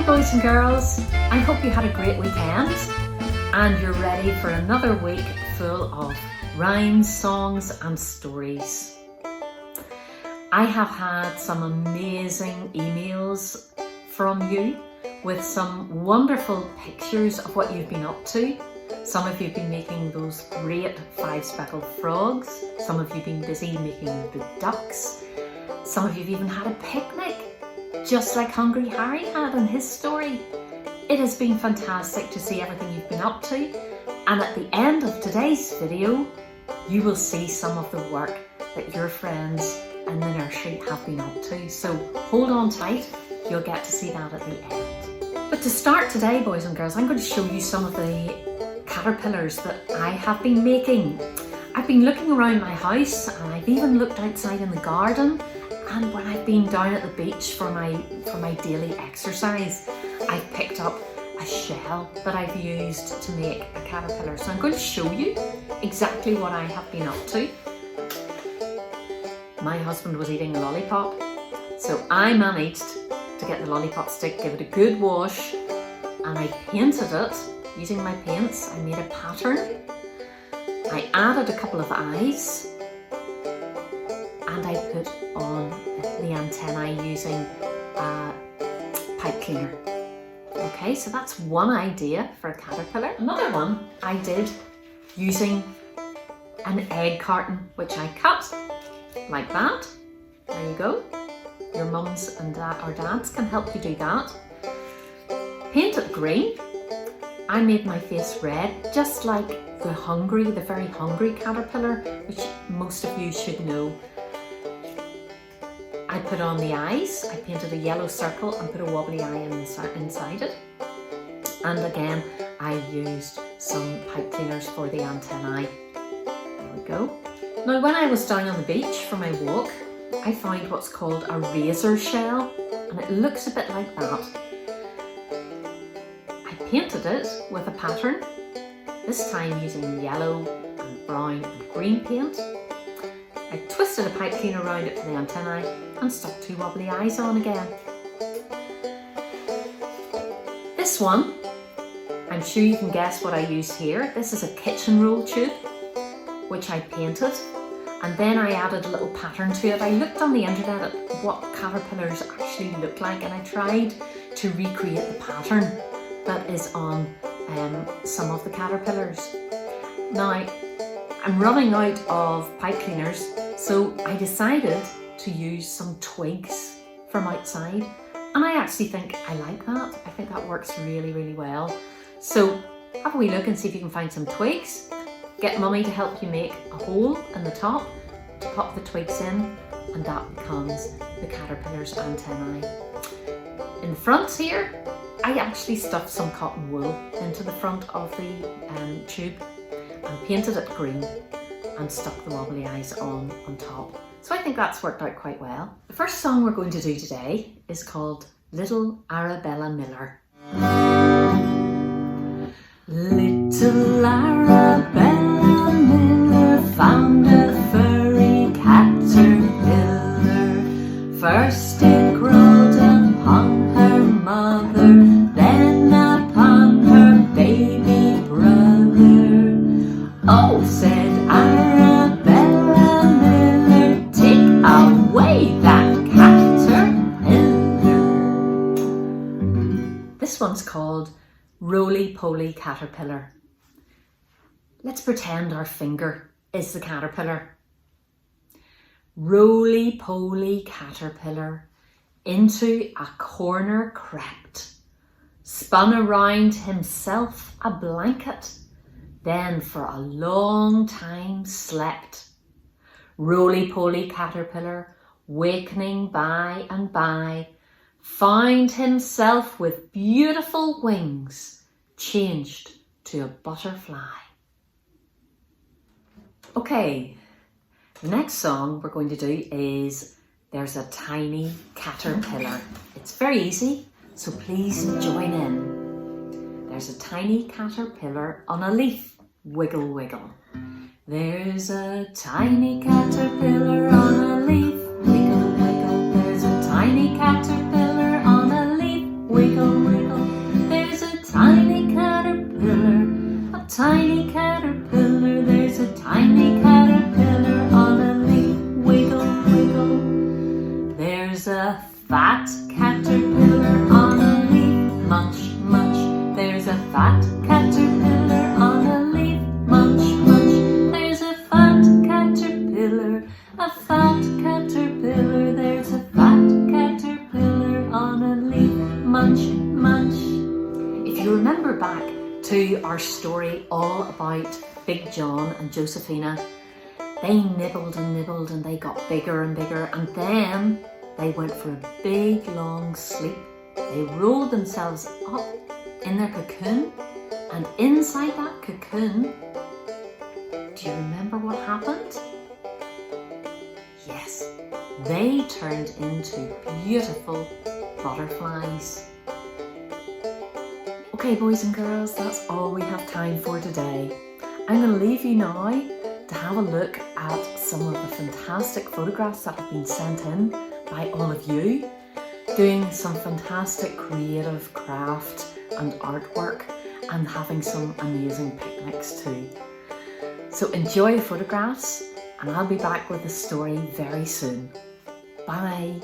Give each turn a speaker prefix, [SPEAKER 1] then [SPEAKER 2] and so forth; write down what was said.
[SPEAKER 1] boys and girls, I hope you had a great weekend and you're ready for another week full of rhymes, songs and stories. I have had some amazing emails from you with some wonderful pictures of what you've been up to. Some of you have been making those great 5-speckled frogs. Some of you have been busy making the ducks. Some of you have even had a picnic, just like Hungry Harry had in his story. It has been fantastic to see everything you've been up to, and at the end of today's video you will see some of the work that your friends in the nursery have been up to. So hold on tight, you'll get to see that at the end. But to start today, boys and girls, I'm going to show you some of the caterpillars that I have been making. I've been looking around my house and I've even looked outside in the garden, and when I've been down at the beach for my daily exercise, I've picked up a shell that I've used to make a caterpillar. So I'm going to show you exactly what I have been up to. My husband was eating a lollipop, so I managed to get the lollipop stick, give it a good wash, and I painted it using my paints. I made a pattern. I added a couple of eyes, and I put on the antennae using a pipe cleaner. Okay, so that's one idea for a caterpillar. Another one I did using an egg carton, which I cut like that. There you go. Your mums and or dads can help you do that. Paint it green. I made my face red, just like the very hungry caterpillar, which most of you should know. I put on the eyes. I painted a yellow circle and put a wobbly eye inside it. And again, I used some pipe cleaners for the antennae. There we go. Now, when I was down on the beach for my walk, I found what's called a razor shell, and it looks a bit like that. I painted it with a pattern, this time using yellow and brown and green paint. I twisted a pipe cleaner around it for the antennae and stuck 2 wobbly eyes on again. This one, I'm sure you can guess what I used here. This is a kitchen roll tube, which I painted, and then I added a little pattern to it. I looked on the internet at what caterpillars actually look like, and I tried to recreate the pattern that is on some of the caterpillars. Now, I'm running out of pipe cleaners, so I decided to use some twigs from outside, and I actually think I like that. I think that works really, really well. So have a wee look and see if you can find some twigs. Get mummy to help you make a hole in the top to pop the twigs in, and that becomes the caterpillar's antennae. In the front here, I actually stuffed some cotton wool into the front of the tube and painted it green and stuck the wobbly eyes on top. So I think that's worked out quite well. The first song we're going to do today is called Little Arabella Miller. Little Arabella Miller found a furry caterpillar. First it crawled upon her mother, then upon her baby brother. Oh, said Arabella Miller, take away that caterpillar. This one's called Roly-Poly Caterpillar. Let's pretend our finger is the caterpillar. Roly-Poly Caterpillar into a corner crept, spun around himself a blanket, then for a long time slept. Roly-Poly Caterpillar, wakening by and by, found himself with beautiful wings, changed to a butterfly. Okay, the next song we're going to do is There's a Tiny Caterpillar. It's very easy, so please join in. There's a tiny caterpillar on a leaf, wiggle wiggle. There's a tiny caterpillar on a leaf, wiggle wiggle. There's a tiny caterpillar on a leaf, wiggle wiggle. fat caterpillar on a leaf, munch, munch. There's a fat caterpillar on a leaf, munch, munch. There's a fat caterpillar, a fat caterpillar. There's a fat caterpillar on a leaf, munch, munch. If you remember back to our story all about Big John and Josephina, they nibbled and they got bigger and bigger, and then they went for a big long sleep. They rolled themselves up in their cocoon, and inside that cocoon, do you remember what happened? Yes, they turned into beautiful butterflies. Okay, boys and girls, that's all we have time for today. I'm going to leave you now to have a look at some of the fantastic photographs that have been sent in by all of you, doing some fantastic creative craft and artwork, and having some amazing picnics too. So enjoy the photographs, and I'll be back with a story very soon. Bye.